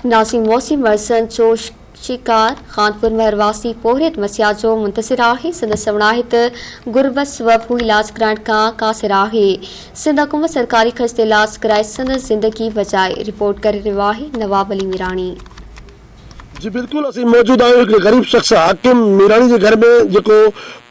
नाज़िम मौसम मरसन जो शिकार खानपुर महरवासी पोहरियत मसिया जो मुंतसिर आहे। सिंध सवणाहित गुरबत सबब हू इलाज कराइण खां कासिर आहे। सिंध हुकूमत सरकारी खर्च ते इलाज कराए संदन ज़िंदगी बचाए। रिपोर्ट करे रहियो आहे नवाब अली मीरानी। जी बिल्कुल असीं मौजूद आहियूं हिकिड़े गरीब शख्स हाकिम मीरानी के घर में जेको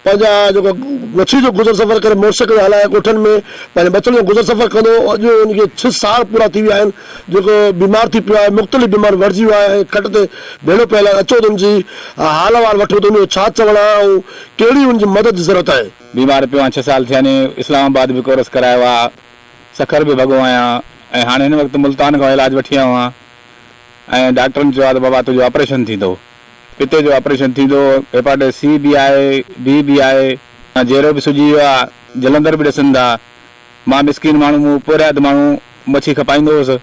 पंहिंजा जेको मछली जो गुज़र सफ़र करे मोटरसाइकिल हलाए कोठन में पंहिंजे बचनि जो गुज़र सफ़र कंदो। अॼु उनखे 6 साल पूरा थी विया आहिनि जेको बीमार थी पियो आहे, मुख़्तलिफ़ बीमार वरिजी वियो आहे, खट ते भेड़ो पियल आहे। अचो त उनजी हाल अहिवाल वठो त उनजो छा चवणु आहे ऐं कहिड़ी उनजी मदद जी ज़रूरत आहे। बीमार पियो आहियां 6 साल थिया आहिनि। इस्लामाबाद बि कोर्स करायो आहे, सखर बि भॻो आहियां ऐं हाणे हिन वक़्तु मुल्तान खां इलाज वठी आयो आहियां ऐं डॉक्टरनि चयो आहे त बाबा तुंहिंजो ऑपरेशन थींदो, पिते जो ऑपरेशन थींदो, हेपाटाइटिस C बि आहे, B बि आहे, जहिड़ो बि सुजी वियो आहे, जलंधर बि ॾिसनि था। मां मिस्किन माण्हू मूं पोरियात माण्हू मच्छी खपाईंदो हुउसि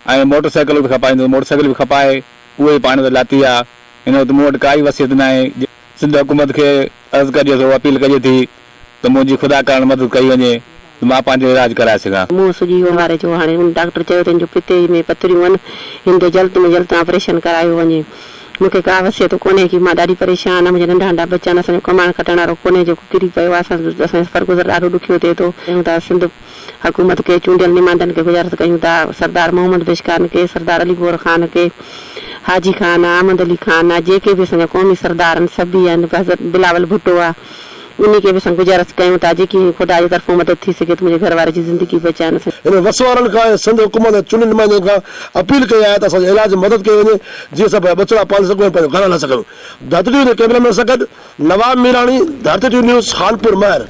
ऐं मोटरसाइकिल बि खपाईंदो, मोटरसाइकिल बि खपाए उहे ई पाण ते लाथी आहे। हिन वक़्तु मूं वटि काई वसियत न आहे। सिंध हुकूमत खे अर्ज़ु कजे थो, अपील कजे थी त मुंहिंजी खुदा करण मदद कई वञे त मां पंहिंजो इलाज कराए सघां। मुंहुं सुजी वियो वारे जो हाणे डॉक्टर चयो त हिन जो पिते में पथरियूं आहिनि, हिन जो जल्द में जल्द ऑपरेशन करायो वञे। मूंखे का वसियत कोन्हे की मां ॾाढी परेशान आहियां। मुंहिंजा नंढा नंढा बच्चा आहिनि, असांजो कमाइण खटण वारो कोन्हे, जेको किरी पियो आहे। असांजो सफ़र गुज़र ॾाढो ॾुखियो थिए थो। चयूं था सिंध हुकूमत खे, चूंडियल निमांदनि खे गुज़ारिश कयूं था, सरदार मोहम्मद बेशखान खे, सरदार अली गोर ख़ान खे, हाजी ख़ान आहे, अहमद अली ख़ान आहे, जेके बि असांजा क़ौमी सरदार आहिनि सभई आहिनि, हज़रत बिलावल भुट्टो आहे, उन्हीं के भी असां गुज़ारिश कयूं था जेकी खुदा जी तरफ़ों मदद थी सघे त मुंहिंजे घर वारे जी ज़िंदगी बचाइण। हिन वसवारनि खां सिंध हुकूमत चूंडियल नुमाइंदनि खां अपील कई आहे त असांजो इलाज मदद कई वञे जीअं असां बचड़ा पाले सघूं ऐं पंहिंजो घर हलाए सघूं। धरती टीवी जे कैमरामैन सां गॾु नवाब मीरानी, धरती टीवी न्यूज़, खानपुर महर।